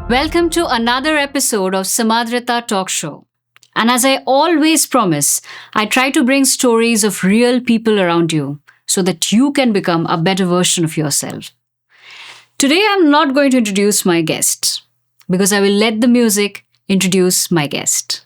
Welcome to another episode of Samadrita Talk Show. And as I always promise, I try to bring stories of real people around you so that you can become a better version of yourself. Today, I'm not going to introduce my guest because I will let the music introduce my guest.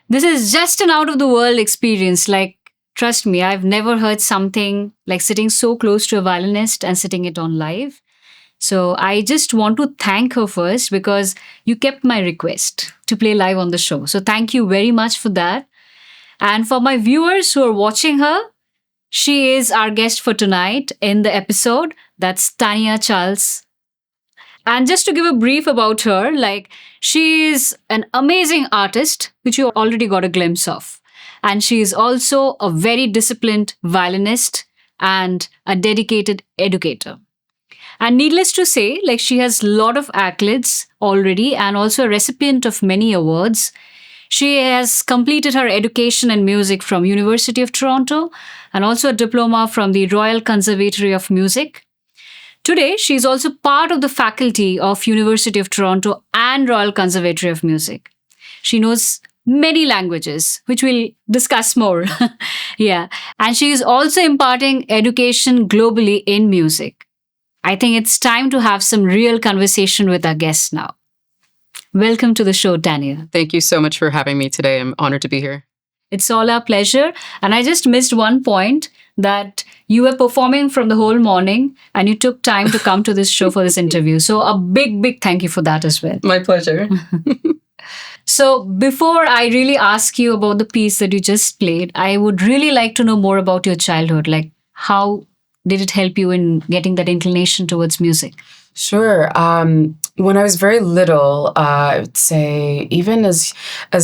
This is just an out-of-the-world experience. Trust me, I've never heard something like sitting so close to a violinist and sitting it on live. So I just want to thank her first because you kept my request to play live on the show. So thank you very much for that. And for my viewers who are watching her, she is our guest for tonight in the episode. That's Tanya Charles. And just to give a brief about her, she is an amazing artist, which you already got a glimpse of. And she is also a very disciplined violinist and a dedicated educator. And needless to say, she has a lot of accolades already and also a recipient of many awards. She has completed her education in music from University of Toronto and also a diploma from the Royal Conservatory of Music. Today, she is also part of the faculty of University of Toronto and Royal Conservatory of Music. She knows many languages, which we'll discuss more. Yeah. And she is also imparting education globally in music. I think it's time to have some real conversation with our guests now. Welcome to the show, Tanya. Thank you so much for having me today. I'm honored to be here. It's all our pleasure. And I just missed one point that you were performing from the whole morning and you took time to come to this show for this interview. So a big, big thank you for that as well. My pleasure. So before I really ask you about the piece that you just played, I would really like to know more about your childhood. How did it help you in getting that inclination towards music? Sure. When I was very little, I would say even as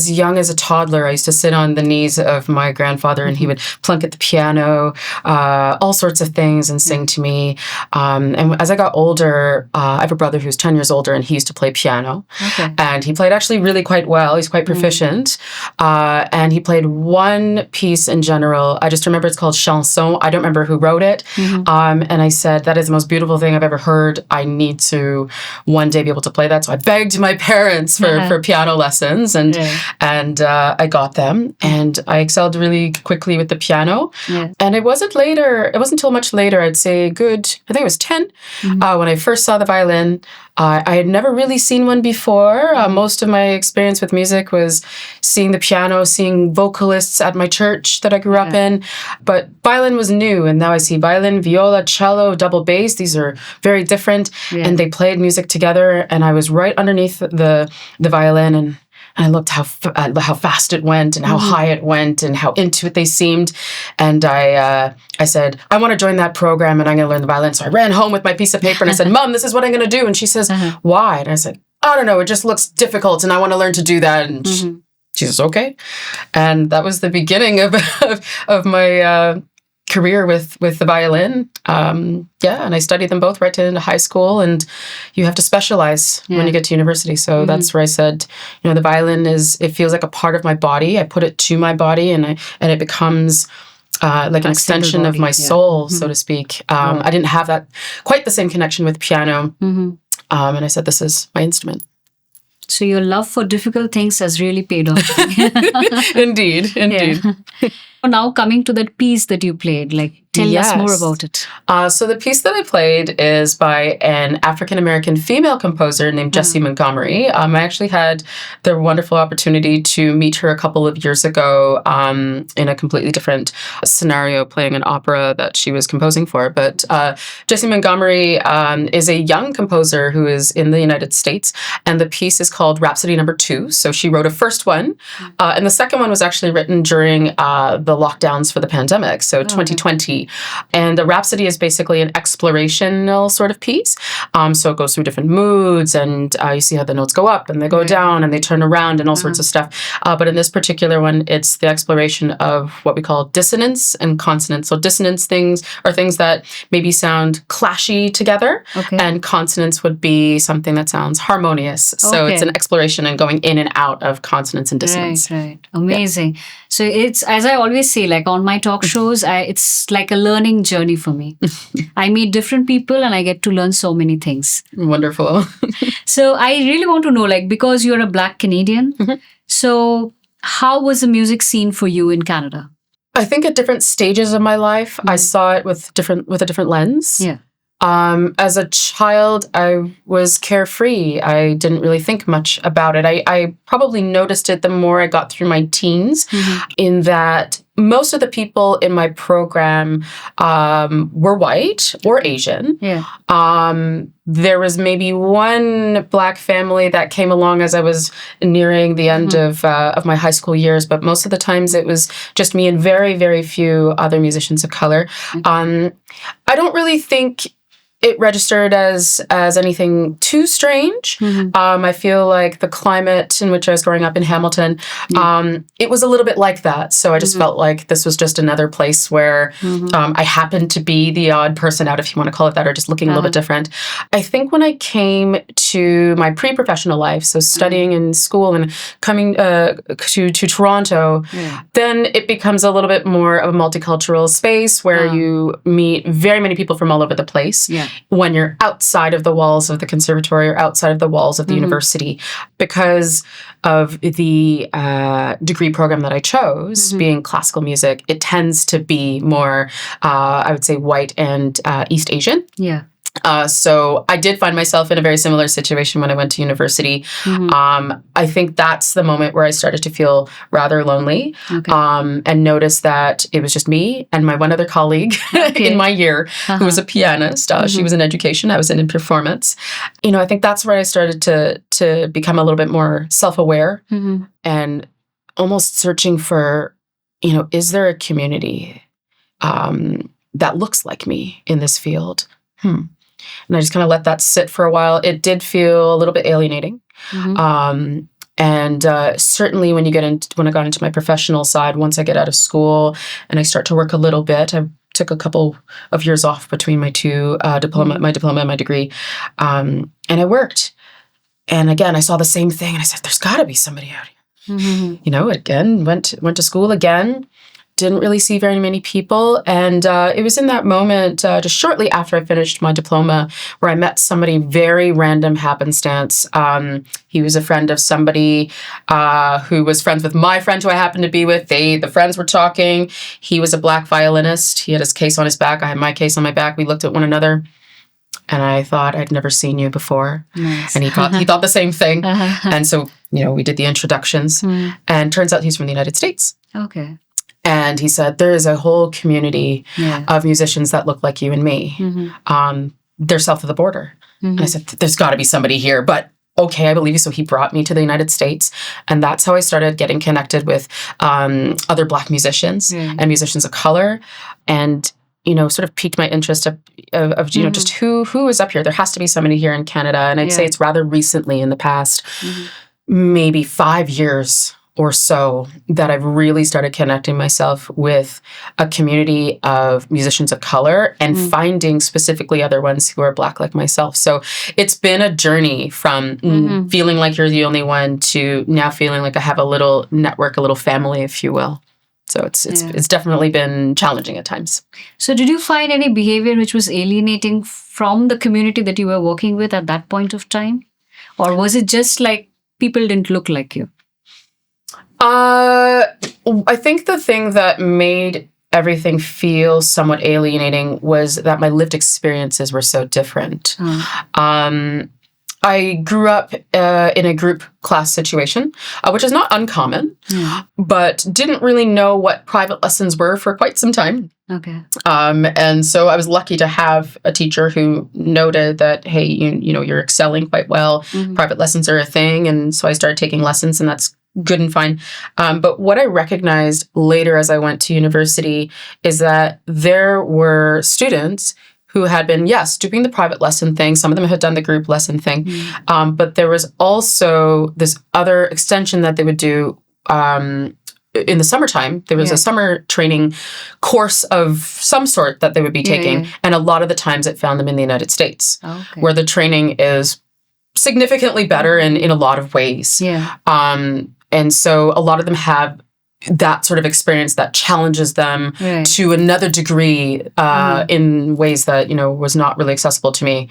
young as a toddler, I used to sit on the knees of my grandfather and he would plunk at the piano, all sorts of things and sing to me. And as I got older, I have a brother who's 10 years older and he used to play piano. Okay. And he played actually really quite well. He's quite proficient. And he played one piece in general. I just remember it's called Chanson. I don't remember who wrote it. And I said, that is the most beautiful thing I've ever heard. I need to one day be able to play that. So I begged my parents for piano lessons, and I got them, and I excelled really quickly with the piano. Yeah. And it wasn't until much later, I'd say I think it was 10, when I first saw the violin. I had never really seen one before. Most of my experience with music was seeing the piano, seeing vocalists at my church that I grew up in. But violin was new, and now I see violin, viola, cello, double bass. These are very different, and they played music together. And I was right underneath the violin, and I looked how fast it went and how high it went and how into it they seemed. And I said, I want to join that program and I'm going to learn the violin. So I ran home with my piece of paper and I said, Mom, this is what I'm going to do. And she says, why? And I said, I don't know. It just looks difficult and I want to learn to do that. And she says, okay. And that was the beginning of my career with the violin. And I studied them both right into high school, and you have to specialize when you get to university. So that's where I said, the violin it feels like a part of my body. I put it to my body, and it becomes like an extension of my soul, so to speak. I didn't have that quite the same connection with piano. And I said, this is my instrument. So your love for difficult things has really paid off. Indeed. Yeah. Now coming to that piece that you played, tell us more about it. So the piece that I played is by an African-American female composer named Jessie Montgomery. I actually had the wonderful opportunity to meet her a couple of years ago in a completely different scenario, playing an opera that she was composing for. But Jessie Montgomery is a young composer who is in the United States, and the piece is called Rhapsody No. 2. So she wrote a first one, and the second one was actually written during the lockdowns for the pandemic, so 2020. And the Rhapsody is basically an explorational sort of piece. So it goes through different moods, and you see how the notes go up and they go down and they turn around and all sorts of stuff. But in this particular one, it's the exploration of what we call dissonance and consonance. So dissonance things are things that maybe sound clashy together, and consonance would be something that sounds harmonious. So it's an exploration and going in and out of consonance and dissonance. Right. Amazing. Yeah. So it's, as I always say, on my talk shows, it's like a learning journey for me. I meet different people and I get to learn so many things. Wonderful. So I really want to know, because you're a Black Canadian, so how was the music scene for you in Canada? I think at different stages of my life, I saw it with a different lens. Yeah. As a child, I was carefree. I didn't really think much about it. I probably noticed it the more I got through my teens, in that most of the people in my program were white or Asian. Yeah. There was maybe one Black family that came along as I was nearing the end of my high school years, but most of the times it was just me and very, very few other musicians of color. I don't really think it registered as anything too strange. I feel like the climate in which I was growing up in Hamilton, it was a little bit like that. So I just felt like this was just another place where I happened to be the odd person out, if you want to call it that, or just looking a little bit different. I think when I came to my pre-professional life, so studying in school and coming to Toronto, then it becomes a little bit more of a multicultural space where you meet very many people from all over the place. When you're outside of the walls of the conservatory or outside of the walls of the university, because of the degree program that I chose, being classical music, it tends to be more, I would say, white and East Asian. Yeah. So I did find myself in a very similar situation when I went to university. I think that's the moment where I started to feel rather lonely, and noticed that it was just me and my one other colleague in my year who was a pianist. She was in education. I was in performance. I think that's where I started to become a little bit more self-aware and almost searching for, is there a community that looks like me in this field? And I just kind of let that sit for a while. It did feel a little bit alienating. And certainly when I got into my professional side, once I get out of school and I start to work a little bit, I took a couple of years off between my two my diploma and my degree. And I worked. And again, I saw the same thing and I said, there's got to be somebody out here. Again, went to school again. didn't really see very many people. And it was in that moment, just shortly after I finished my diploma, where I met somebody very random happenstance. He was a friend of somebody who was friends with my friend who I happened to be with. The friends were talking. He was a Black violinist. He had his case on his back. I had my case on my back. We looked at one another. And I thought, I'd never seen you before. Nice. And he thought the same thing. And so, we did the introductions. And turns out he's from the United States. Okay. And he said, there is a whole community of musicians that look like you and me. They're south of the border. And I said, there's got to be somebody here. But okay, I believe you. So he brought me to the United States. And that's how I started getting connected with other Black musicians and musicians of color. And sort of piqued my interest of just who is up here. There has to be somebody here in Canada. And I'd say it's rather recently, in the past maybe 5 years or so, that I've really started connecting myself with a community of musicians of color and finding specifically other ones who are Black like myself. So it's been a journey from feeling like you're the only one to now feeling like I have a little network, a little family, if you will. So it's definitely been challenging at times. So did you find any behavior which was alienating from the community that you were working with at that point of time? Or was it just like people didn't look like you? I think the thing that made everything feel somewhat alienating was that my lived experiences were so different. I grew up in a group class situation, which is not uncommon, but didn't really know what private lessons were for quite some time. Okay. And so I was lucky to have a teacher who noted that, hey, you're excelling quite well. Private lessons are a thing. And so I started taking lessons, and that's good and fine. But what I recognized later as I went to university is that there were students who had been, doing the private lesson thing. Some of them had done the group lesson thing. But there was also this other extension that they would do in the summertime. There was a summer training course of some sort that they would be taking. And a lot of the times it found them in the United States, where the training is significantly better in a lot of ways. And so a lot of them have that sort of experience that challenges them to another degree in ways that, was not really accessible to me.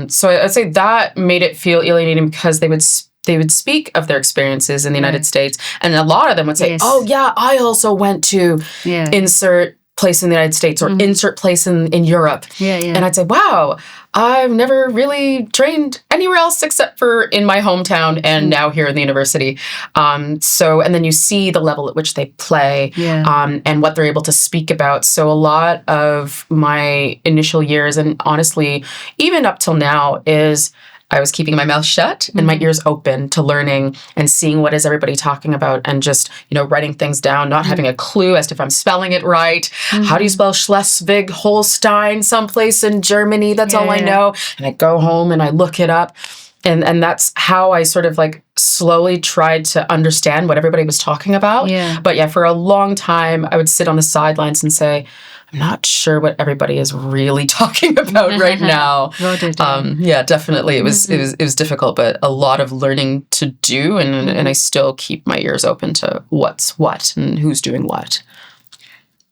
So I'd say that made it feel alienating because they would speak of their experiences in the United States. And a lot of them would say, oh, yeah, I also went to insert place in the United States or insert place in Europe. And I'd say, wow, I've never really trained anywhere else except for in my hometown and now here in the university. And then you see the level at which they play and what they're able to speak about. So a lot of my initial years, and honestly, even up till now, is I was keeping my mouth shut and my ears open to learning and seeing what is everybody talking about and just, writing things down, not having a clue as to if I'm spelling it right. How do you spell Schleswig-Holstein someplace in Germany? That's all I know. And I go home and I look it up. And that's how I sort of slowly tried to understand what everybody was talking about. But for a long time, I would sit on the sidelines and say, I'm not sure what everybody is really talking about right now. Definitely. It was difficult, but a lot of learning to do. And I still keep my ears open to what's what and who's doing what.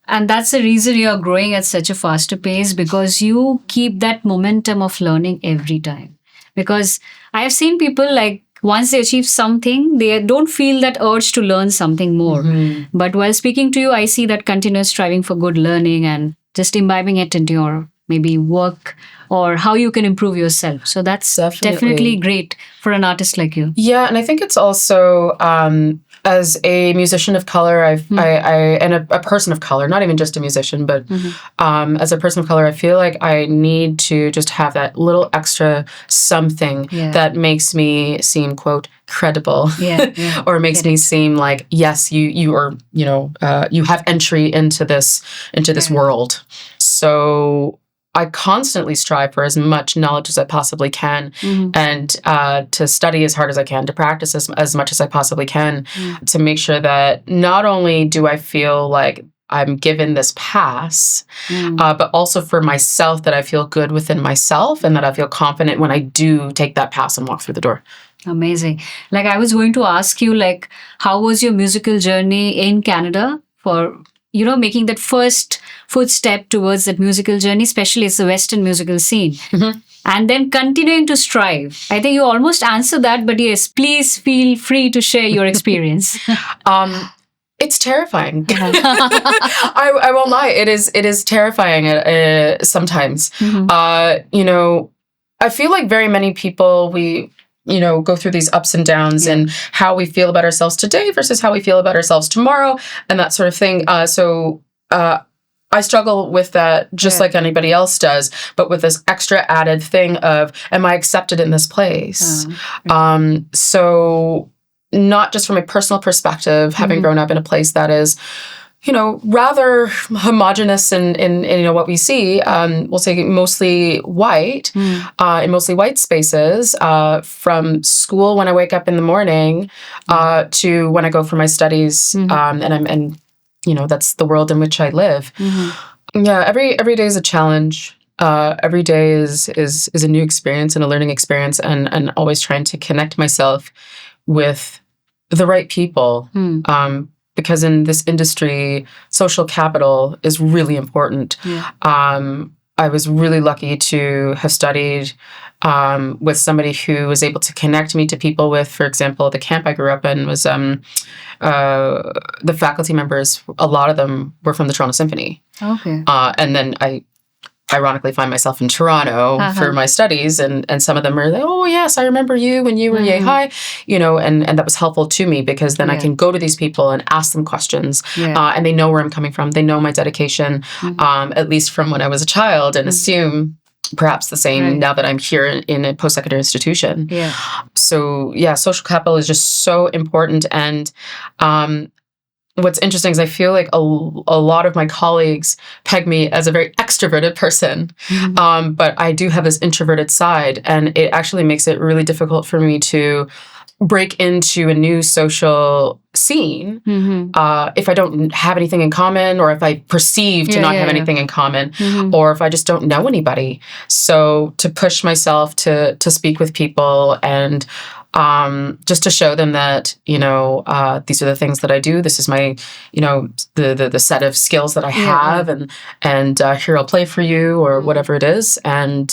And that's the reason you're growing at such a faster pace, because you keep that momentum of learning every time. Because I have seen people once they achieve something, they don't feel that urge to learn something more. But while speaking to you, I see that continuous striving for good learning and just imbibing it into your maybe work or how you can improve yourself. So that's definitely great for an artist like you. Yeah, and I think it's also as a musician of color, and a person of color, not even just a musician, but as a person of color, I feel like I need to just have that little extra something that makes me seem, quote, credible, or makes me seem like, yes, you are, you have entry into this world. So I constantly strive for as much knowledge as I possibly can, and to study as hard as I can, to practice as much as I possibly can, to make sure that not only do I feel like I'm given this pass, but also for myself, that I feel good within myself and that I feel confident when I do take that pass and walk through the door. Amazing. I was going to ask you, how was your musical journey in Canada for making that first footstep towards that musical journey, especially as the Western musical scene. Mm-hmm. And then continuing to strive. I think you almost answered that, but yes, please feel free to share your experience. It's terrifying. I won't lie. It is terrifying sometimes. Mm-hmm. I feel like very many people, we go through these ups and downs and how we feel about ourselves today versus how we feel about ourselves tomorrow and that sort of thing. So I struggle with that just like anybody else does, but with this extra added thing of, am I accepted in this place? So not just from a personal perspective, having grown up in a place that is, rather homogenous in what we see, we'll say mostly white, in mostly white spaces, from school when I wake up in the morning, to when I go for my studies, and that's the world in which I live. Yeah, every day is a challenge. Every day is a new experience and a learning experience, and always trying to connect myself with the right people. Because in this industry, social capital is really important. I was really lucky to have studied with somebody who was able to connect me to people with, for example, the camp I grew up in was the faculty members, a lot of them were from the Toronto Symphony. Okay. And then I ironically find myself in Toronto for my studies, and some of them are like, oh yes, I remember you when you were yay high, and that was helpful to me, because then I can go to these people and ask them questions, and they know where I'm coming from, they know my dedication, at least from when I was a child, and assume perhaps the same now that I'm here in a post-secondary institution. So social capital is just so important. And what's interesting is I feel like a lot of my colleagues peg me as a very extroverted person, but I do have this introverted side, and it actually makes it really difficult for me to break into a new social scene if I don't have anything in common, or if I perceive to not have anything in common, or if I just don't know anybody. So to push myself to speak with people and just to show them that, these are the things that I do. This is my, the set of skills that I have, and here I'll play for you, or whatever it is. And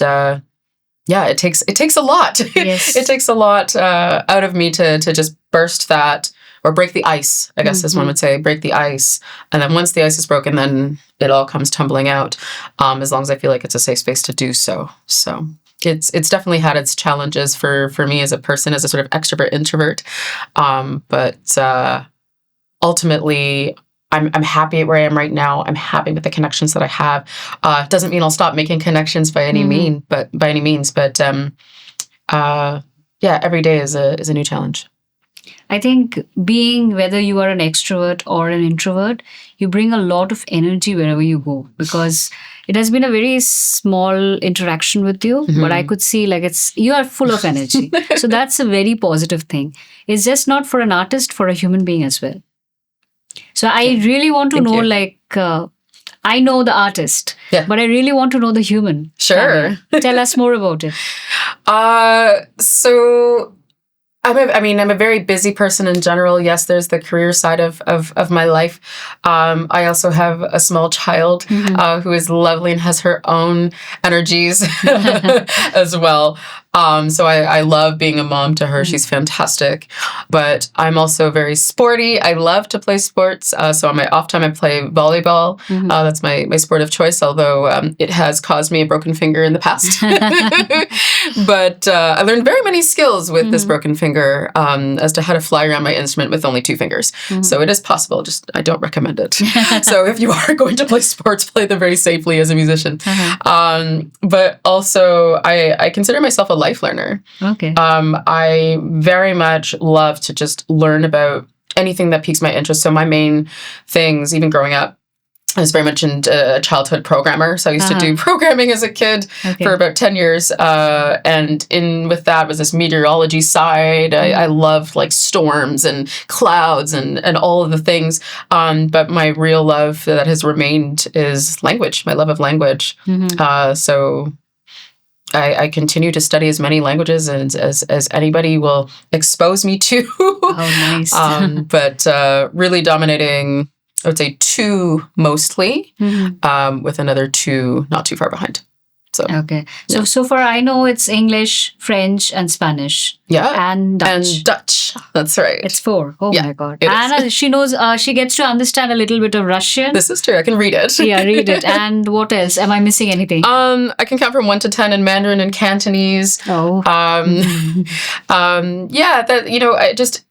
it takes a lot. Yes. It takes a lot out of me to just burst that, or break the ice, I guess as one would say, break the ice. And then once the ice is broken, then it all comes tumbling out, as long as I feel like it's a safe space to do so. So it's definitely had its challenges for me as a person, as a sort of extrovert introvert. But ultimately, I'm happy at where I am right now. I'm happy with the connections that I have. Doesn't mean I'll stop making connections by any means, but every day is a new challenge. I think whether you are an extrovert or an introvert, you bring a lot of energy wherever you go, because it has been a very small interaction with you, but I could see you are full of energy. So that's a very positive thing. It's just not for an artist, for a human being as well. So I really want to know, I know the artist, but I really want to know the human. Sure. Tell us more about it. So I'm a very busy person in general. Yes, there's the career side of my life. I also have a small child who is lovely and has her own energies as well. So I love being a mom to her. She's fantastic. But I'm also very sporty. I love to play sports. So on my off time, I play volleyball. That's my sport of choice, although it has caused me a broken finger in the past. But I learned very many skills with this broken finger, as to how to fly around my instrument with only 2 fingers. So it is possible, just I don't recommend it. So if you are going to play sports, play them very safely as a musician. But also, I consider myself a life learner. Okay. I very much love to just learn about anything that piques my interest. So my main things, even growing up, I was very much a childhood programmer. So I used to do programming as a kid for about 10 years. And with that was this meteorology side. I loved storms and clouds and all of the things. But my real love that has remained is language, my love of language. So I continue to study as many languages as anybody will expose me to. Oh, nice. But really dominating I would say 2 mostly, with another 2 not too far behind. So, okay. So far I know it's English, French, and Spanish. Yeah. And Dutch. And Dutch. That's right. It's 4. Oh my God. It And she knows, she gets to understand a little bit of Russian. This is true. I can read it. Yeah, read it. And what else? Am I missing anything? I can count from 1 to 10 in Mandarin and Cantonese. Oh. Yeah, that,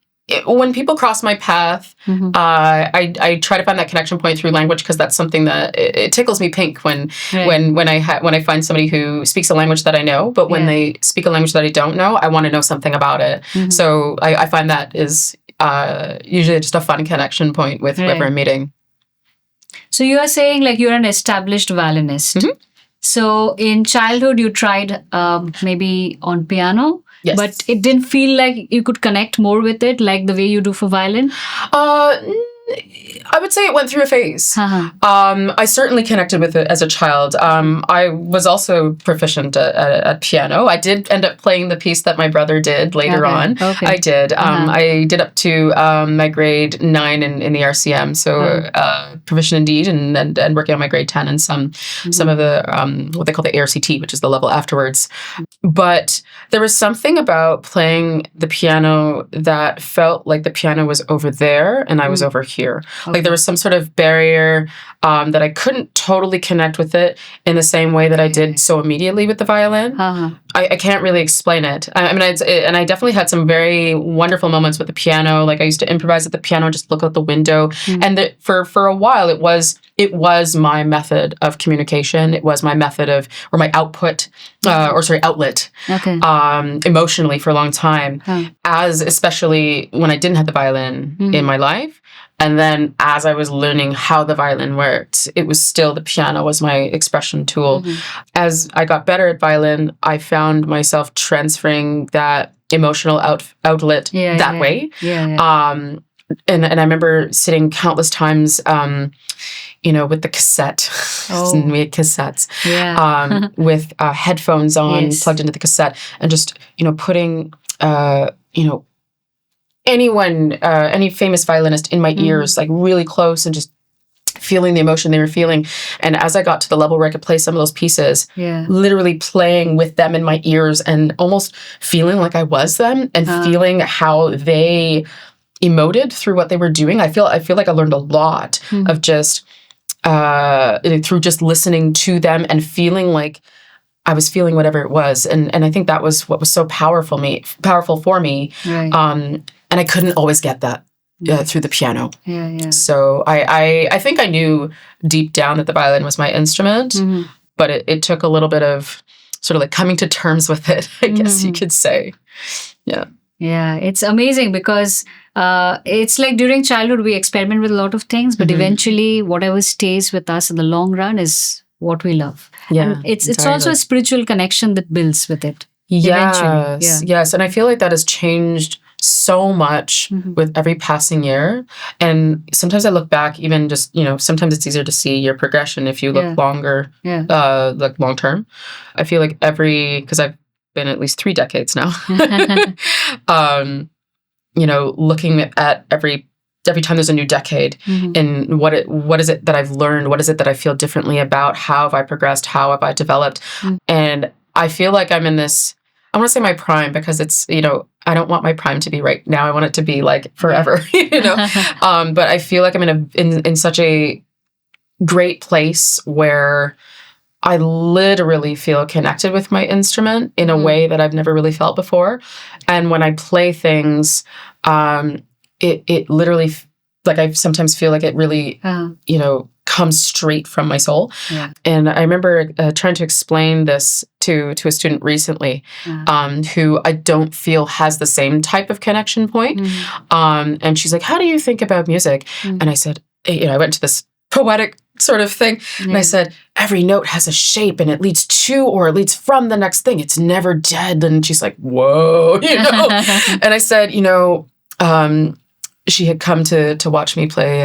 when people cross my path, I try to find that connection point through language, because that's something that it tickles me pink when I find somebody who speaks a language that I know, but when they speak a language that I don't know, I want to know something about it. So I find that is usually just a fun connection point with whoever I'm meeting. So you are saying like you're an established violinist. So in childhood you tried maybe on piano. Yes. But it didn't feel like you could connect more with it, like the way you do for violin? I would say it went through a phase. I certainly connected with it as a child. I was also proficient at piano. I did end up playing the piece that my brother did later on. Okay. I did. I did up to my grade 9 in the RCM, so proficient indeed, and working on my grade 10 and some of the what they call the ARCT, which is the level afterwards. But there was something about playing the piano that felt like the piano was over there and I was over here. Like there was some sort of barrier that I couldn't totally connect with it in the same way that I did so immediately with the violin. I can't really explain it. I mean, and I definitely had some very wonderful moments with the piano. Like I used to improvise at the piano, just look out the window. And for a while, it was my method of communication. It was my method of, or my output, outlet, emotionally for a long time, especially when I didn't have the violin in my life. And then as I was learning how the violin worked, it was still the piano was my expression tool. As I got better at violin, I found myself transferring that emotional outlet that way. And I remember sitting countless times, with the cassette. We had cassettes. With headphones on, plugged into the cassette, and just, putting, any famous violinist in my ears, like really close, and just feeling the emotion they were feeling. And as I got to the level where I could play some of those pieces, literally playing with them in my ears and almost feeling like I was them and feeling how they emoted through what they were doing. I feel like I learned a lot of just through just listening to them and feeling like I was feeling whatever it was. And I think that was what was so powerful for me. And I couldn't always get that through the piano. So I think I knew deep down that the violin was my instrument, but it took a little bit of sort of like coming to terms with it, I guess you could say. Yeah, it's amazing because it's like during childhood we experiment with a lot of things, but eventually whatever stays with us in the long run is what we love. And it's also a spiritual connection that builds with it. Yes. And I feel like that has changed so much with every passing year. And sometimes I look back, even just, sometimes it's easier to see your progression if you look longer, like long term. I feel like because I've been at least 3 decades now, looking at every time there's a new decade and what is it that I've learned? What is it that I feel differently about? How have I progressed? How have I developed? And I feel like I'm in this, I want to say my prime because it's, I don't want my prime to be right now. I want it to be like forever, but I feel like I'm in such a great place where I literally feel connected with my instrument in a way that I've never really felt before. And when I play things, it literally, like I sometimes feel like it really, comes straight from my soul. And I remember trying to explain this to a student recently, who I don't feel has the same type of connection point. And she's like, how do you think about music? And I said, I went to this poetic sort of thing. And I said, every note has a shape and it leads to or it leads from the next thing. It's never dead. And she's like, whoa, And I said, she had come to watch me play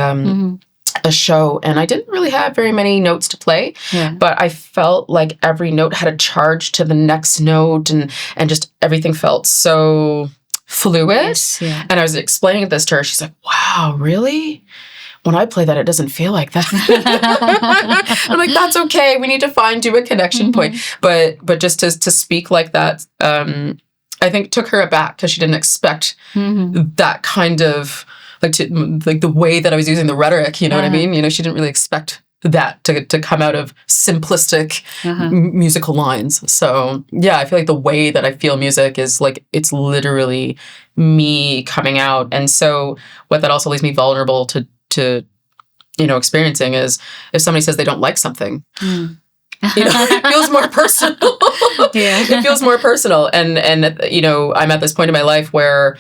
a show, and I didn't really have very many notes to play, but I felt like every note had a charge to the next note, and just everything felt so fluid. And I was explaining this to her. She's like, wow, really? when I play that, it doesn't feel like that. I'm like, that's okay. We need to do a connection point. But just to speak like that, I think took her aback because she didn't expect that kind of like the way that I was using the rhetoric. You know what I mean? She didn't really expect that to come out of simplistic musical lines. So yeah, I feel like the way that I feel music is like it's literally me coming out. And so what that also leaves me vulnerable to experiencing is if somebody says they don't like something. It feels more personal. It feels more personal. And I'm at this point in my life where,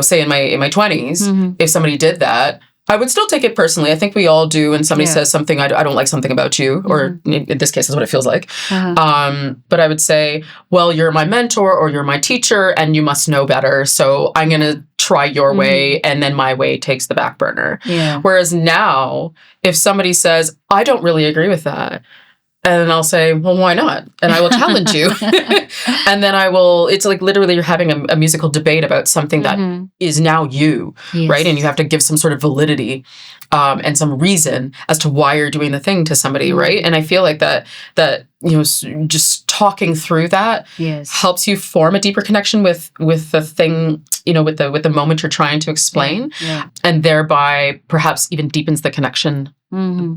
say in my 20s, if somebody did that, I would still take it personally. I think we all do. When somebody says something, I don't like something about you, or in this case, is what it feels like. But I would say, well, you're my mentor or you're my teacher and you must know better. So I'm going to try your way, and then my way takes the back burner. Whereas now, if somebody says, I don't really agree with that, and I'll say, well, why not? And I will challenge you. And then it's like literally you're having a musical debate about something that is now you, right? And you have to give some sort of validity and some reason as to why you're doing the thing to somebody, right? And I feel like that just talking through that helps you form a deeper connection with the thing, with the moment you're trying to explain, and thereby perhaps even deepens the connection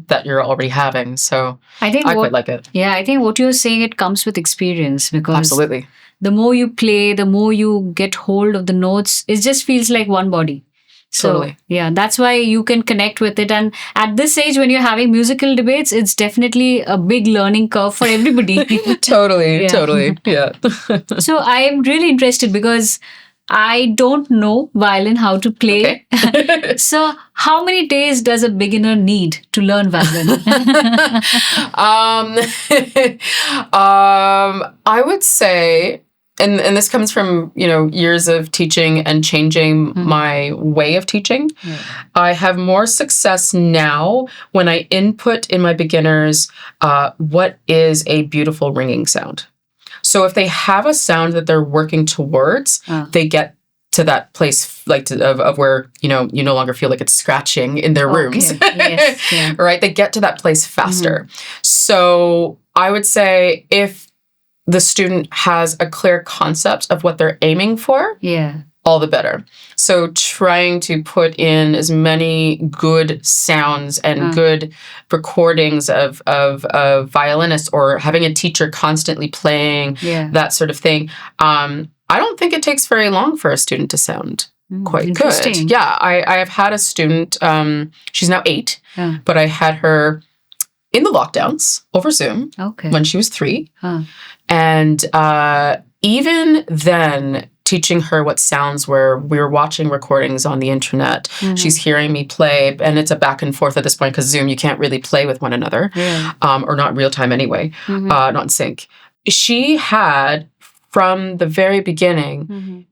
that you're already having. So I quite like it. Yeah, I think what you're saying, it comes with experience, because absolutely, the more you play, the more you get hold of the notes, it just feels like one body. So totally. Yeah, that's why you can connect with it. And at this age, when you're having musical debates, it's definitely a big learning curve for everybody. Totally. Yeah. So I'm really interested because I don't know violin, how to play. Okay. So how many days does a beginner need to learn violin? I would say, and this comes from, years of teaching and changing my way of teaching. I have more success now when I input in my beginners what is a beautiful ringing sound. So if they have a sound that they're working towards, they get to that place of where, you no longer feel like it's scratching in their rooms, right? They get to that place faster. So I would say if the student has a clear concept of what they're aiming for, all the better. So trying to put in as many good sounds and good recordings of violinists, or having a teacher constantly playing that sort of thing. I don't think it takes very long for a student to sound quite good. Yeah, I have had a student, she's now 8, but I had her in the lockdowns over Zoom when she was 3. And even then, teaching her what sounds were, we were watching recordings on the internet. She's hearing me play, and it's a back and forth at this point because Zoom, you can't really play with one another, or not in real time anyway, not in sync. She had, from the very beginning,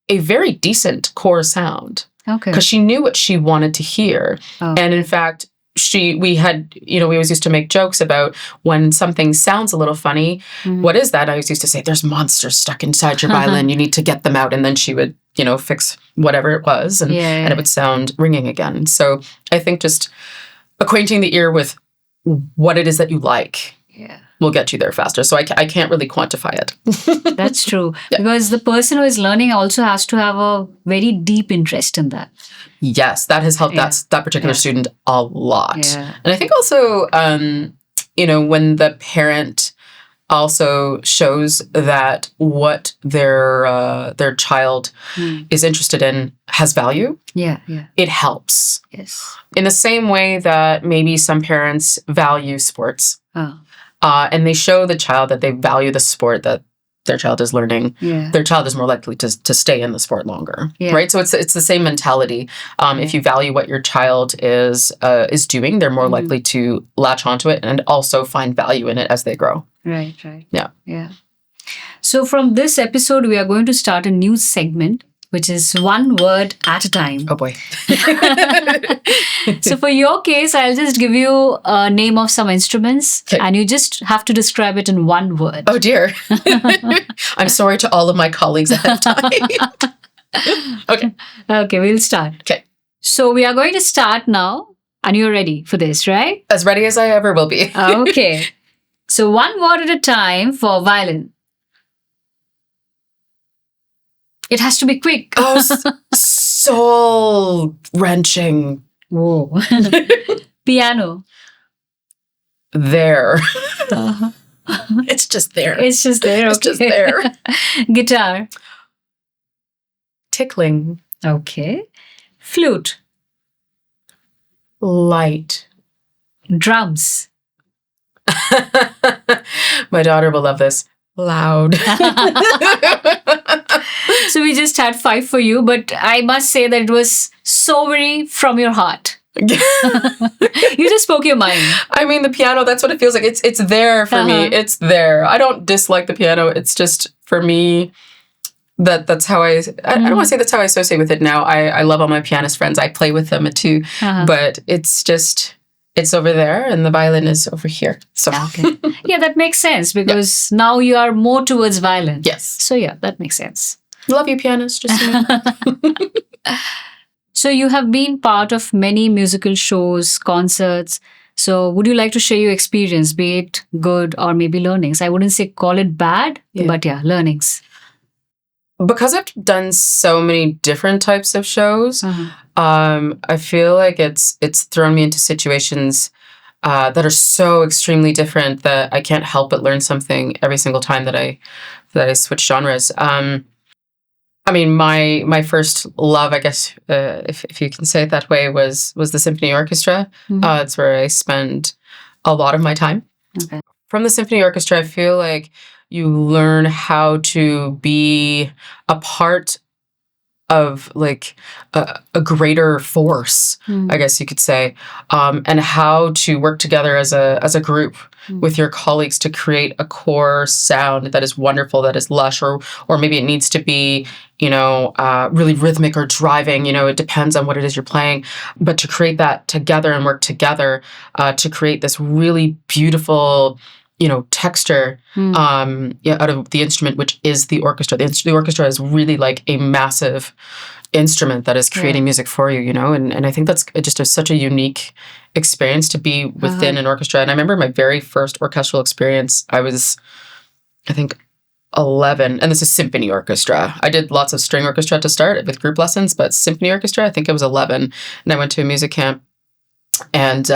a very decent core sound because she knew what she wanted to hear. And in fact, we always used to make jokes about when something sounds a little funny, what is that? I always used to say, there's monsters stuck inside your violin. You need to get them out. And then she would, fix whatever it was, and it would sound ringing again. So I think just acquainting the ear with what it is that you like will get you there faster. So I can't really quantify it. That's true. Because the person who is learning also has to have a very deep interest in that. Yes, that has helped that particular student a lot. And I think also, when the parent also shows that what their child is interested in has value, it helps. Yes. In the same way that maybe some parents value sports, and they show the child that they value the sport that their child is learning, their child is more likely to stay in the sport longer, right? So it's the same mentality. If you value what your child is doing, they're more likely to latch onto it and also find value in it as they grow. Right. Yeah. So from this episode, we are going to start a new segment, which is one word at a time. Oh boy. So for your case, I'll just give you a name of some instruments, and you just have to describe it in one word. Oh dear. I'm sorry to all of my colleagues ahead of time. Okay, we'll start. Okay. So we are going to start now And you're ready for this, right? As ready as I ever will be. Okay. So one word at a time for violin. It has to be quick. Oh, soul wrenching. Whoa. Piano. There. Uh-huh. It's just there. It's just there. Okay. It's just there. Guitar. Tickling. Okay. Flute. Light. Drums. My daughter will love this. Loud. So we just had 5 for you, but I must say that it was so very from your heart. You just spoke your mind. I mean, the piano, that's what it feels like. It's there for me. It's there. I don't dislike the piano. It's just, for me, that's how I don't want to say that's how I associate with it now. I love all my pianist friends. I play with them too. But it's just, it's over there and the violin is over here. So Okay. Yeah, that makes sense because now you are more towards violin. Yes. So yeah, that makes sense. Love you, pianist. Just so you know. So you have been part of many musical shows, concerts. So would you like to share your experience, be it good or maybe learnings? I wouldn't say call it bad, but yeah, learnings. Because I've done so many different types of shows, I feel like it's thrown me into situations that are so extremely different that I can't help but learn something every single time that I switch genres. I mean, my first love, I guess, if you can say it that way, was the symphony orchestra. It's where I spend a lot of my time. Okay. From the symphony orchestra, I feel like you learn how to be a part of like a greater force, I guess you could say, and how to work together as a group with your colleagues to create a core sound that is wonderful, that is lush, or maybe it needs to be, really rhythmic or driving. It depends on what it is you're playing, but to create that together and work together to create this really beautiful texture out of the instrument, which is the orchestra. The orchestra is really like a massive instrument that is creating music for you, and I think that's just such a unique experience to be within an orchestra. And I remember my very first orchestral experience, I was, I think, 11, and this is symphony orchestra. I did lots of string orchestra to start with group lessons, but symphony orchestra, I think I was 11, and I went to a music camp, and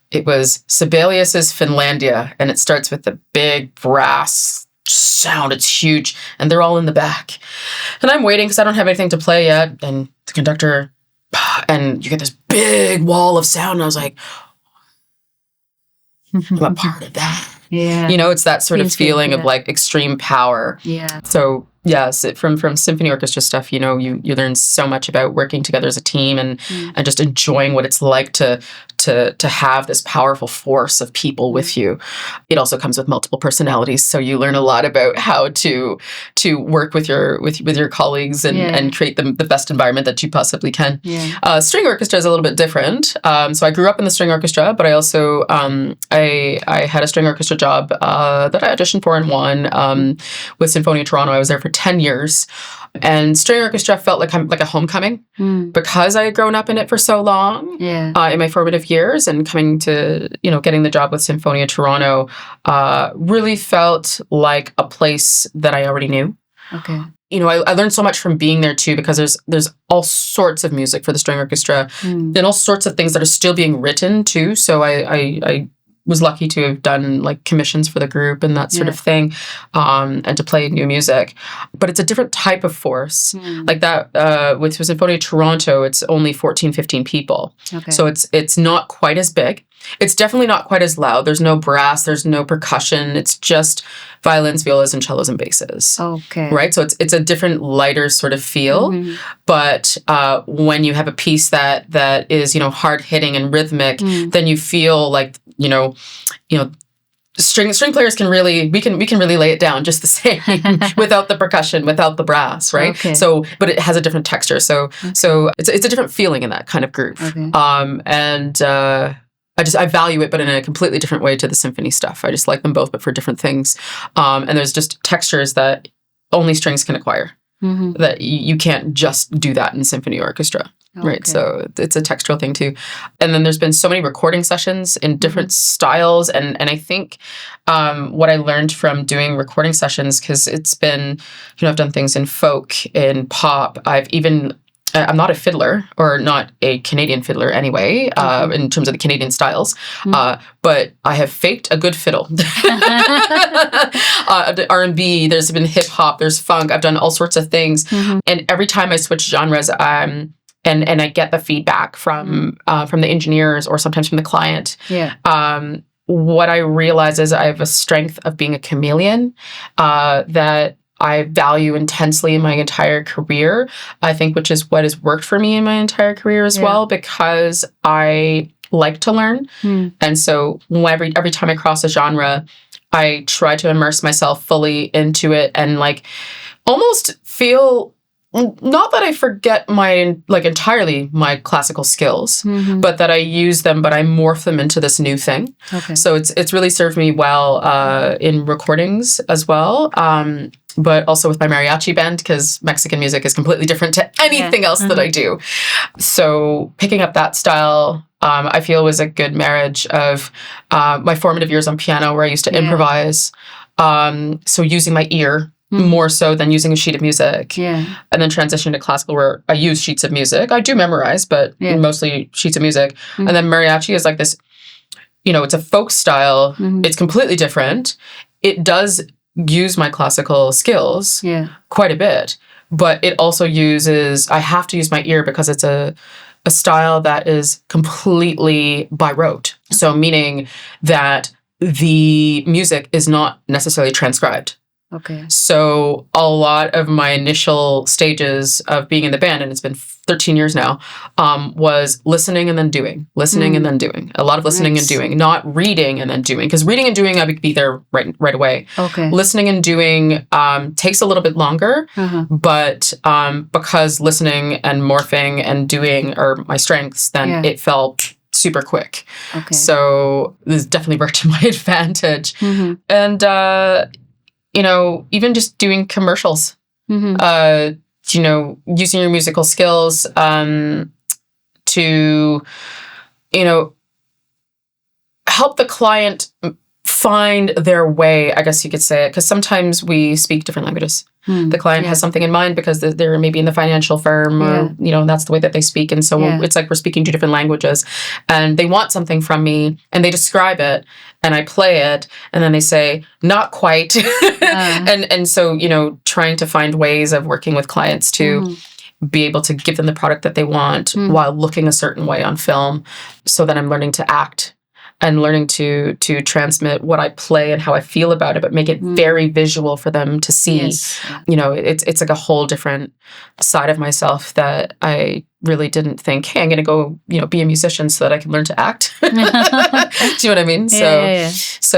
it was Sibelius's Finlandia, and it starts with the big brass sound. It's huge, and they're all in the back. And I'm waiting because I don't have anything to play yet, and the conductor, and you get this big wall of sound, and I was like, I'm a part of that. Yeah. It's that sort of feeling of like extreme power. Yeah. So yes, from symphony orchestra stuff, you learn so much about working together as a team and just enjoying what it's like to have this powerful force of people with you. It also comes with multiple personalities, so you learn a lot about how to work with your colleagues and create the best environment that you possibly can. Yeah. String orchestra is a little bit different. So I grew up in the string orchestra, but I also I had a string orchestra job that I auditioned for and won with Sinfonia Toronto. I was there for 10 years. And string orchestra felt like a homecoming because I had grown up in it for so long in my formative years, and coming to, getting the job with Sinfonia Toronto really felt like a place that I already knew. Okay. I learned so much from being there too, because there's all sorts of music for the string orchestra and all sorts of things that are still being written too. So I was lucky to have done like commissions for the group and that sort of thing, and to play new music. But it's a different type of force. Like that with Sinfonia Toronto, it's only 14, 15 people. Okay. So it's not quite as big. It's definitely not quite as loud. There's no brass, there's no percussion. It's just violins, violas, and cellos and basses. Okay. Right? So it's a different, lighter sort of feel. But when you have a piece that is, hard hitting and rhythmic, then you feel like, string players can really, we can really lay it down just the same without the percussion, without the brass, right? Okay. So, but it has a different texture. So it's a different feeling in that kind of group. Okay. I value it, but in a completely different way to the symphony stuff. I just like them both, but for different things. And there's just textures that only strings can acquire. That you can't just do that in symphony orchestra. right? Okay. So it's a textural thing too. And then there's been so many recording sessions in different styles. And I think what I learned from doing recording sessions, because it's been, I've done things in folk, in pop. I'm not a fiddler, or not a Canadian fiddler anyway, in terms of the Canadian styles, but I have faked a good fiddle. R&B, there's been hip hop, there's funk. I've done all sorts of things. And every time I switch genres, and I get the feedback from the engineers or sometimes from the client. What I realize is I have a strength of being a chameleon that I value intensely in my entire career, I think, which is what has worked for me in my entire career as well, because I like to learn. And so every time I cross a genre, I try to immerse myself fully into it and almost feel, not that I forget entirely my classical skills, but that I use them, but I morph them into this new thing. So it's really served me well in recordings as well. But also with my mariachi band, because Mexican music is completely different to anything else that I do. So picking up that style, I feel, was a good marriage of my formative years on piano, where I used to improvise. So using my ear more so than using a sheet of music. And then transitioning to classical, where I use sheets of music. I do memorize, but mostly sheets of music. And then mariachi is like this, it's a folk style. It's completely different. It does use my classical skills quite a bit, but it also I have to use my ear, because it's a style that is completely by rote. So meaning that the music is not necessarily transcribed. So a lot of my initial stages of being in the band, and it's been 13 years now, was listening and then doing, listening and then doing. A lot of listening and doing, not reading and then doing. Because reading and doing, I would be there right away. Listening and doing takes a little bit longer, but because listening and morphing and doing are my strengths, then it felt super quick. So this definitely worked to my advantage. And even just doing commercials, using your musical skills to, help the client find their way, I guess you could say it, because sometimes we speak different languages. The client has something in mind because they're maybe in the financial firm, or, that's the way that they speak. And so it's like we're speaking two different languages, and they want something from me, and they describe it, and I play it, and then they say, not quite. And so, trying to find ways of working with clients to be able to give them the product that they want while looking a certain way on film. So then I'm learning to act and learning to transmit what I play and how I feel about it, but make it very visual for them to see. It's like a whole different side of myself that I really didn't think, hey, I'm going to go, be a musician so that I can learn to act. Do you know what I mean? So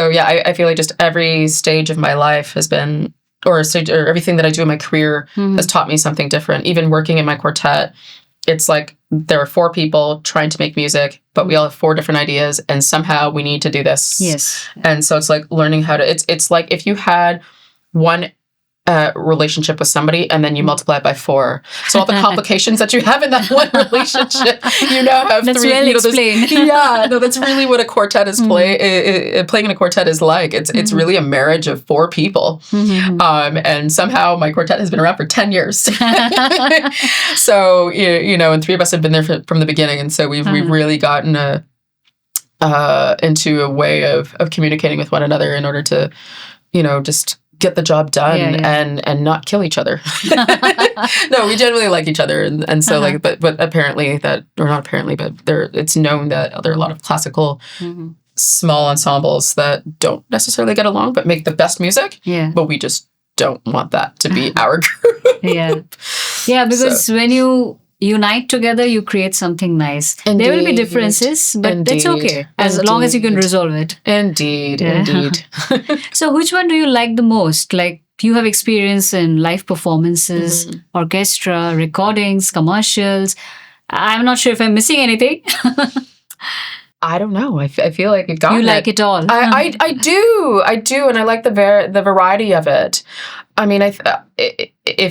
I feel like just every stage of my life has been, or everything that I do in my career has taught me something different. Even working in my quartet, it's like there are 4 people trying to make music, but we all have 4 different ideas, and somehow we need to do this. And so it's like learning how to, it's like if you had one relationship with somebody and then you multiply it by 4. So all the complications that you have in that one relationship, you now have that's 3. Well explained. That's really what a quartet is playing in a quartet is like. It's really a marriage of 4 people. And somehow my quartet has been around for 10 years. So, and 3 of us have been there from the beginning. And so we've really gotten into a way of communicating with one another in order to, just get the job done and not kill each other. No, we generally like each other. And so but apparently that, or not apparently, but it's known that there are a lot of classical small ensembles that don't necessarily get along, but make the best music. But we just don't want that to be our group. Because when you unite together, you create something nice. Indeed. There will be differences, but that's okay, as long as you can resolve it. Indeed. So which one do you like the most? Like, you have experience in live performances, orchestra, recordings, commercials. I'm not sure if I'm missing anything. I don't know. I feel like you've got You like it all. I do, and I like the variety of it. I mean, if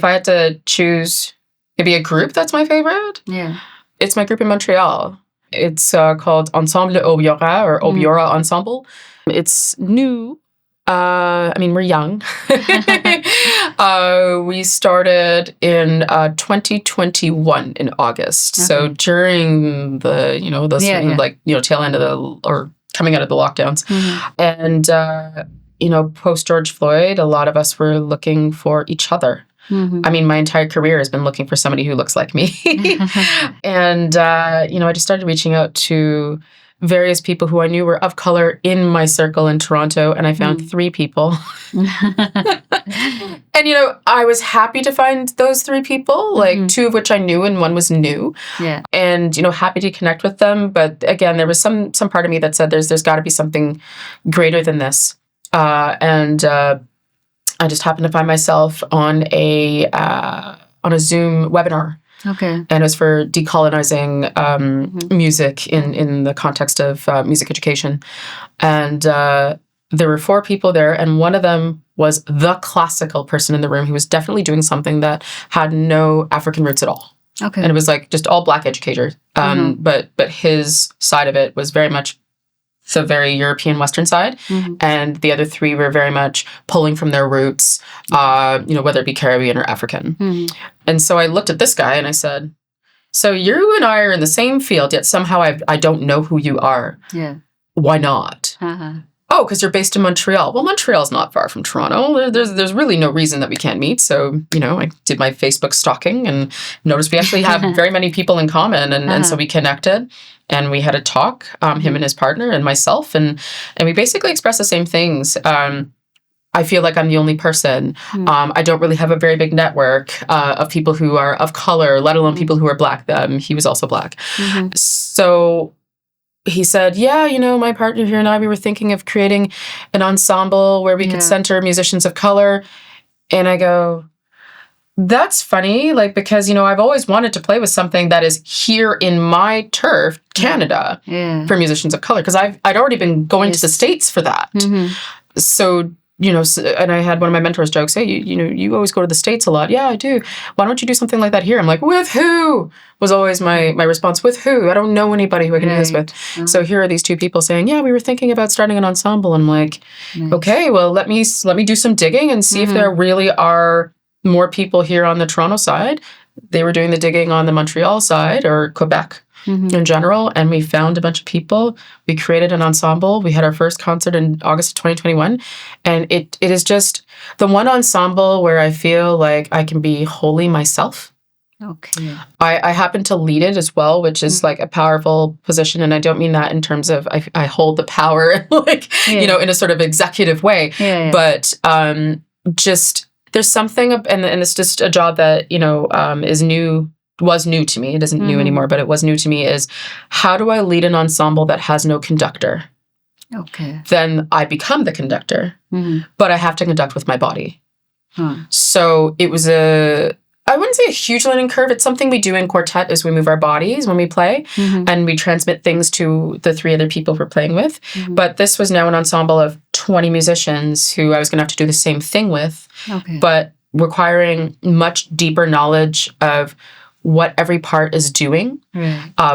I had to choose maybe a group that's my favorite, It's my group in Montreal. It's called Ensemble Obiora or Obiora Ensemble. It's new. We're young. We started in 2021 in August. Okay. So during the, tail end of or coming out of the lockdowns. And, post George Floyd, a lot of us were looking for each other. My entire career has been looking for somebody who looks like me. And, I just started reaching out to various people who I knew were of color in my circle in Toronto, and I found 3 people. And, I was happy to find those 3 people, like 2 of which I knew and 1 was new. Yeah. And, happy to connect with them. But again, there was some part of me that said there's got to be something greater than this. I just happened to find myself on a Zoom webinar. Okay. And it was for decolonizing music in the context of music education. And there were 4 people there, and one of them was the classical person in the room who was definitely doing something that had no African roots at all. Okay. And it was like just all Black educators. But his side of it was very much the very European Western side. And the other 3 were very much pulling from their roots, whether it be Caribbean or African. And so I looked at this guy and I said, so you and I are in the same field, yet somehow I don't know who you are. Yeah. Why not? Oh, because you're based in Montreal. Well, Montreal's not far from Toronto. There's really no reason that we can't meet. So, I did my Facebook stalking and noticed we actually have very many people in common. And so we connected and we had a talk, him and his partner and myself. And we basically expressed the same things. I feel like I'm the only person. I don't really have a very big network of people who are of color, let alone people who are Black. He was also Black. So he said, my partner here and I, we were thinking of creating an ensemble where we could center musicians of color. And I go, that's funny, because, I've always wanted to play with something that is here in my turf, Canada, for musicians of color, because I'd already been going to the States for that. So, and I had one of my mentors jokes, hey, you always go to the States a lot. Yeah, I do. Why don't you do something like that here? I'm like, with who? Was always my response. With who? I don't know anybody who I can do this with. So here are these 2 people saying, yeah, we were thinking about starting an ensemble. I'm like, okay, well, let me do some digging and see if there really are more people here on the Toronto side. They were doing the digging on the Montreal side or Quebec in general, and we found a bunch of people. We created an ensemble. We had our first concert in August of 2021, and it is just the one ensemble where I feel like I can be wholly myself. Okay. I happen to lead it as well, which is like a powerful position, and I don't mean that in terms of I hold the power in a sort of executive way, but just there's something, and it's just a job that was new to me. It isn't new anymore, but it was new to me, is how do I lead an ensemble that has no conductor? Okay. Then I become the conductor, but I have to conduct with my body. So it was I wouldn't say a huge learning curve. It's something we do in quartet is we move our bodies when we play and we transmit things to the 3 other people we're playing with. But this was now an ensemble of 20 musicians who I was going to have to do the same thing with, but requiring much deeper knowledge of what every part is doing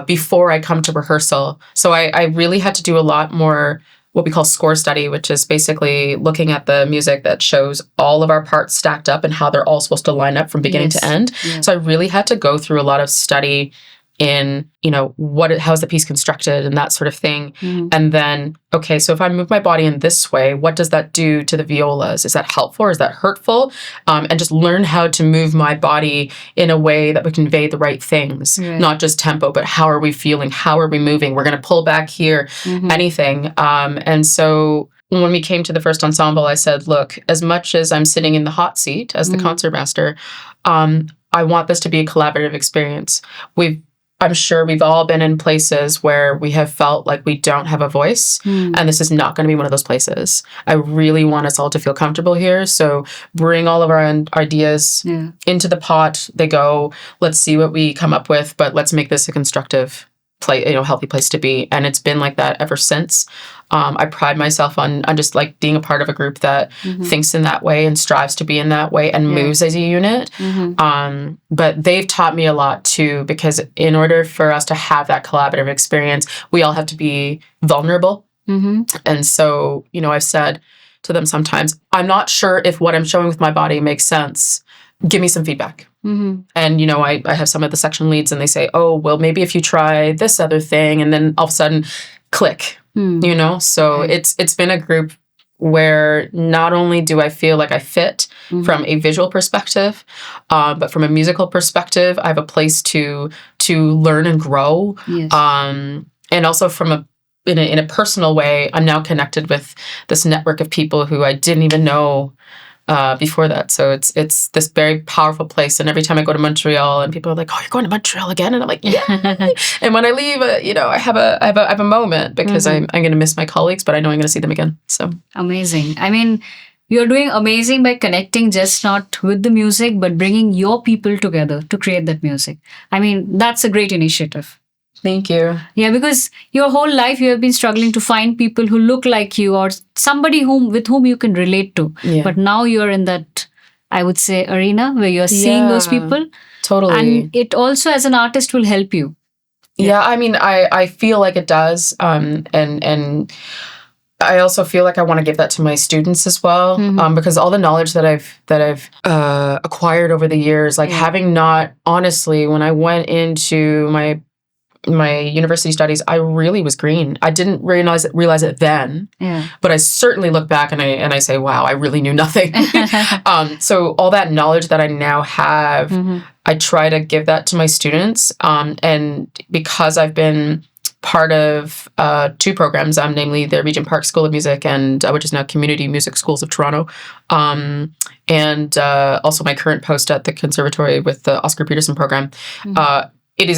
before I come to rehearsal. So I really had to do a lot more what we call score study, which is basically looking at the music that shows all of our parts stacked up and how they're all supposed to line up from beginning to end. Yeah. So I really had to go through a lot of study in, how's the piece constructed and that sort of thing. And then, okay, so if I move my body in this way, what does that do to the violas? Is that helpful or is that hurtful? And just learn how to move my body in a way that would convey the right things, not just tempo, but how are we feeling? How are we moving? We're going to pull back here, anything. And so when we came to the first ensemble, I said, look, as much as I'm sitting in the hot seat as the concertmaster, I want this to be a collaborative experience. I'm sure we've all been in places where we have felt like we don't have a voice, and this is not going to be one of those places. I really want us all to feel comfortable here. So bring all of our ideas into the pot. They go, let's see what we come up with, but let's make this a constructive healthy place to be. And it's been like that ever since. I pride myself on just like being a part of a group that thinks in that way and strives to be in that way and moves as a unit. But they've taught me a lot too, because in order for us to have that collaborative experience, we all have to be vulnerable. And so, I've said to them sometimes, I'm not sure if what I'm showing with my body makes sense. Give me some feedback. And, I have some of the section leads and they say, oh, well, maybe if you try this other thing, and then all of a sudden click, So it's been a group where not only do I feel like I fit from a visual perspective, but from a musical perspective, I have a place to learn and grow. Yes. And also in a personal way, I'm now connected with this network of people who I didn't even know before that. So it's this very powerful place. And every time I go to Montreal and people are like, oh, you're going to Montreal again? And I'm like, yeah. And when I leave, I have a moment because I'm going to miss my colleagues, but I know I'm going to see them again. So amazing. I mean, you're doing amazing by connecting just not with the music, but bringing your people together to create that music. I mean, that's a great initiative. Thank you. Yeah, because your whole life you have been struggling to find people who look like you or somebody with whom you can relate to. Yeah. But now you're in that, I would say, arena where you're seeing those people. Totally. And it also, as an artist, will help you. Yeah, I mean, I feel like it does. And I also feel like I want to give that to my students as well, because all the knowledge that I've acquired over the years, like having not, honestly, when I went into my university studies, I really was green. I didn't realize it then, but I certainly look back and I say, wow, I really knew nothing. So all that knowledge that I now have, I try to give that to my students. And because I've been part of two programs, namely the Regent Park School of Music and which is now Community Music Schools of Toronto, and also my current post at the Conservatory with the Oscar Peterson Program. There's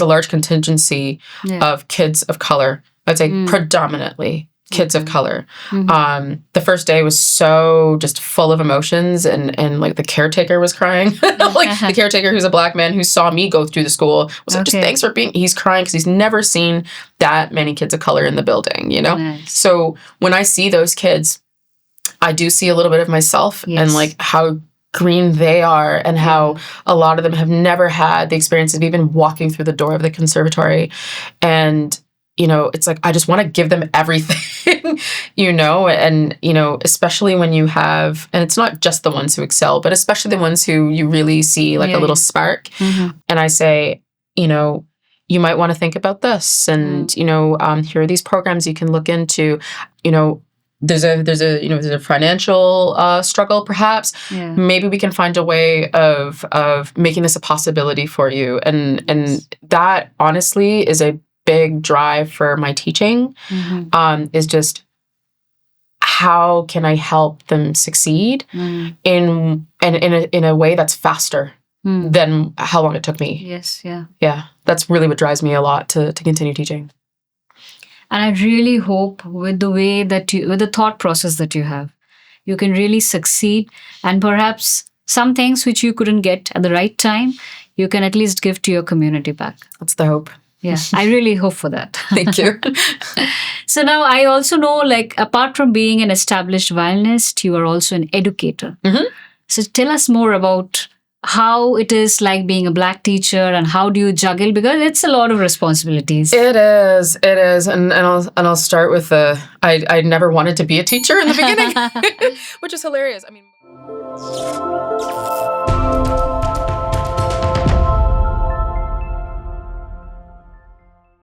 a large contingency of kids of color. I'd say predominantly kids of color. The first day was so just full of emotions and like the caretaker was crying. Like the caretaker, who's a Black man who saw me go through the school, was like, just thanks for he's crying because he's never seen that many kids of color in the building, Nice. So when I see those kids, I do see a little bit of myself and like how green they are and how a lot of them have never had the experience of even walking through the door of the conservatory. And, it's like, I just want to give them everything, and, especially when you have, and it's not just the ones who excel, but especially the ones who you really see like a little spark. And I say, you might want to think about this. And, here are these programs you can look into, there's a financial struggle, perhaps. Maybe we can find a way of making this a possibility for you. And that honestly is a big drive for my teaching, is just how can I help them succeed in a way that's faster than how long it took me. Yes, yeah. Yeah, that's really what drives me a lot to continue teaching. And I really hope with the way with the thought process that you have, you can really succeed. And perhaps some things which you couldn't get at the right time, you can at least give to your community back. That's the hope. Yeah, I really hope for that. Thank you. So now I also know, like, apart from being an established violinist, you are also an educator. So tell us more about how it is like being a Black teacher and how do you juggle, because it's a lot of responsibilities. It is, and I'll start with I never wanted to be a teacher in the beginning, which is hilarious. I mean.